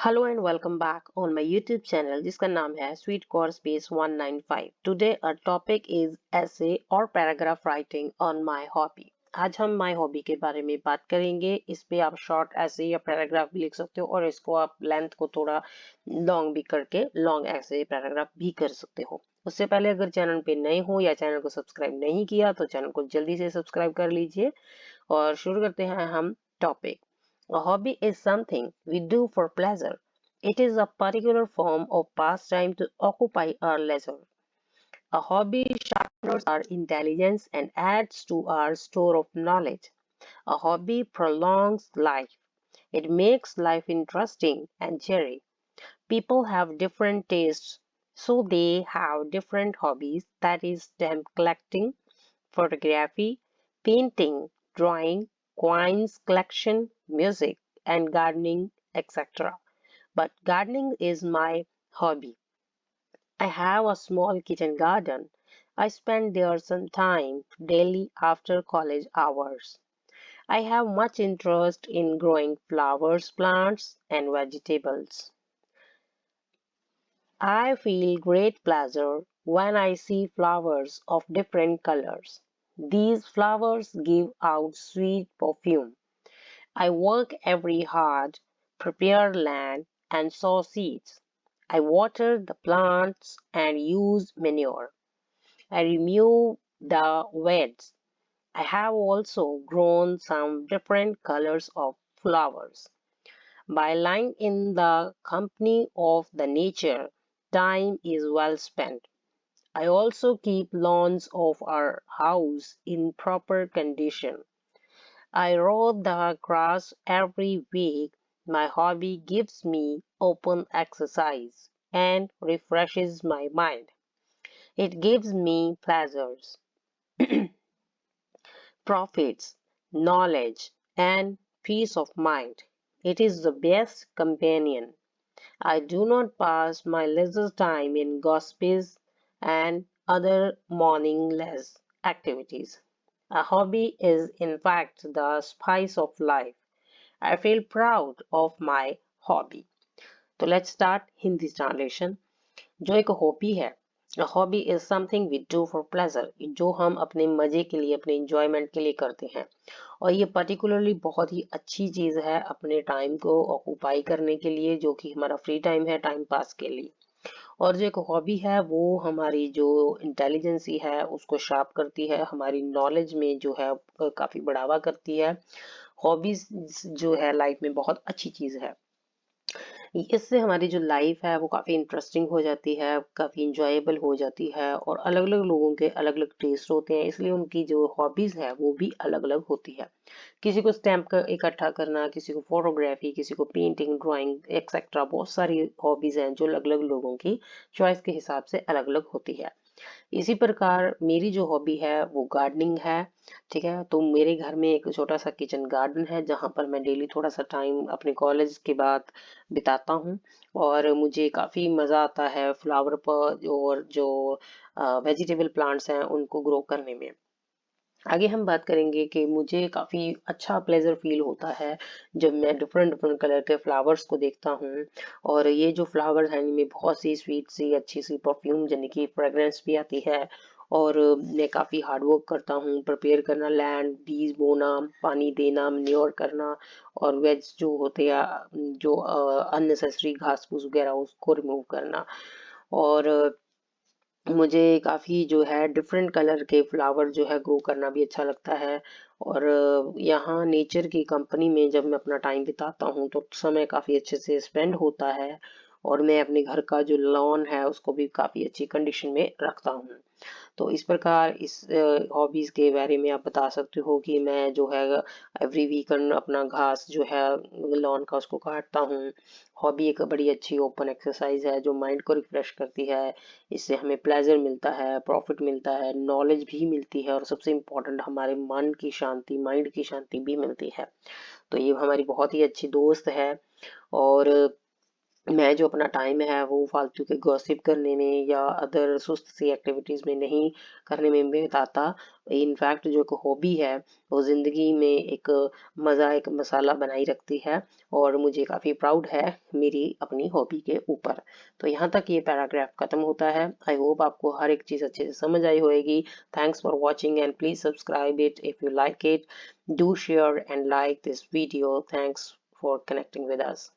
Hello and welcome back on my YouTube channel जिसका नाम है Sweetkaur Space 195. Today our topic is essay और paragraph writing on my hobby. आज हम my hobby के बारे में बात करेंगे. इस पे आप short essay या paragraph भी लिख सकते हो और इसको आप length को थोड़ा long भी करके long essay paragraph भी कर सकते हो. उससे पहले अगर चैनल पे नए हो या चैनल को सब्सक्राइब नहीं किया तो चैनल को जल्दी से सब्सक्राइब कर लीजिए और शुरू करते हैं हम topic. A hobby is something we do for pleasure. It is a particular form of pastime to occupy our leisure. A hobby sharpens our intelligence and adds to our store of knowledge. A hobby prolongs life. It makes life interesting and cheery. People have different tastes, so they have different hobbies, that is, stamp collecting, photography, painting, drawing, coins collection, music, and gardening, etc. But gardening is my hobby. I have a small kitchen garden. I spend there some time daily after college hours. I have much interest in growing flowers, plants, and vegetables. I feel great pleasure when I see flowers of different colors. These flowers give out sweet perfume. I work every hard, prepare land, and sow seeds. I water the plants and use manure. I remove the weeds. I have also grown some different colors of flowers. By lying in the company of the nature, time is well spent. I also keep lawns of our house in proper condition. I row the grass every week. My hobby gives me open exercise and refreshes my mind. It gives me pleasures, profits, knowledge, and peace of mind. It is the best companion. I do not pass my leisure time in gossips and other meaningless activities. A hobby is, in fact, the spice of life. I feel proud of my hobby. तो let's start Hindi translation. जो एक hobby है, hobby is something we do for pleasure, जो हम अपने मजे के लिए, अपने इंजॉयमेंट के लिए करते हैं. और ये पर्टिकुलरली बहुत ही अच्छी चीज है अपने टाइम को ऑक्यूपाई करने के लिए, जो कि हमारा फ्री टाइम है, टाइम पास के लिए. और जो एक हॉबी है वो हमारी जो इंटेलिजेंसी है उसको शार्प करती है, हमारी नॉलेज में जो है काफी बढ़ावा करती है. हॉबीज जो है लाइफ में बहुत अच्छी चीज है. इससे हमारी जो लाइफ है वो काफ़ी इंटरेस्टिंग हो जाती है, काफ़ी इंजॉयबल हो जाती है. और अलग अलग लोगों के अलग अलग टेस्ट होते हैं, इसलिए उनकी जो हॉबीज़ है वो भी अलग अलग होती है. किसी को स्टैम्प का इकट्ठा करना, किसी को फोटोग्राफी, किसी को पेंटिंग, ड्राइंग एक्सेट्रा, बहुत सारी हॉबीज़ हैं जो अलग अलग लोगों की चॉइस के हिसाब से अलग अलग होती है. इसी प्रकार मेरी जो हॉबी है वो गार्डनिंग है. ठीक है, तो मेरे घर में एक छोटा सा किचन गार्डन है जहाँ पर मैं डेली थोड़ा सा टाइम अपने कॉलेज के बाद बिताता हूँ. और मुझे काफ़ी मज़ा आता है फ्लावर पर और जो वेजिटेबल प्लांट्स हैं उनको ग्रो करने में. आगे हम बात करेंगे कि मुझे काफ़ी अच्छा प्लेजर फील होता है जब मैं डिफरेंट डिफरेंट कलर के फ्लावर्स को देखता हूँ. और ये जो फ्लावर्स हैं इनमें बहुत सी स्वीट सी अच्छी सी परफ्यूम यानी कि फ्रेग्रेंस भी आती है. और मैं काफ़ी हार्ड वर्क करता हूँ, प्रिपेयर करना लैंड, बीज बोना, पानी देना, मैन्योर करना, और वेज जो होते हैं जो अननेसेसरी घास फूस वगैरह उसको रिमूव करना. और मुझे काफ़ी जो है डिफरेंट कलर के फ्लावर जो है ग्रो करना भी अच्छा लगता है. और यहाँ नेचर की कंपनी में जब मैं अपना टाइम बिताता हूँ तो समय काफ़ी अच्छे से स्पेंड होता है. और मैं अपने घर का जो लॉन है उसको भी काफ़ी अच्छी कंडीशन में रखता हूँ. तो इस प्रकार इस हॉबीज़ के बारे में आप बता सकते हो कि मैं जो है एवरी वीकेंड अपना घास जो है लॉन का उसको काटता हूँ. हॉबी एक बड़ी अच्छी ओपन एक्सरसाइज है जो माइंड को रिफ्रेश करती है. इससे हमें प्लेजर मिलता है, प्रॉफिट मिलता है, नॉलेज भी मिलती है, और सबसे इम्पोर्टेंट हमारे मन की शांति, माइंड की शांति भी मिलती है. तो ये हमारी बहुत ही अच्छी दोस्त है. और मैं जो अपना टाइम है वो फालतू के गॉसिप करने में या अदर सुस्त सी एक्टिविटीज़ में नहीं करने में बिताता। इनफैक्ट जो एक हॉबी है वो ज़िंदगी में एक मज़ा, एक मसाला बनाई रखती है, और मुझे काफ़ी प्राउड है मेरी अपनी हॉबी के ऊपर। तो यहाँ तक ये पैराग्राफ खत्म होता है। आई होप आपको हर एक चीज़ अच्छे से समझ आई होगी। Thanks for watching and please subscribe it if you like it. Do share and like this video. Thanks for connecting with us.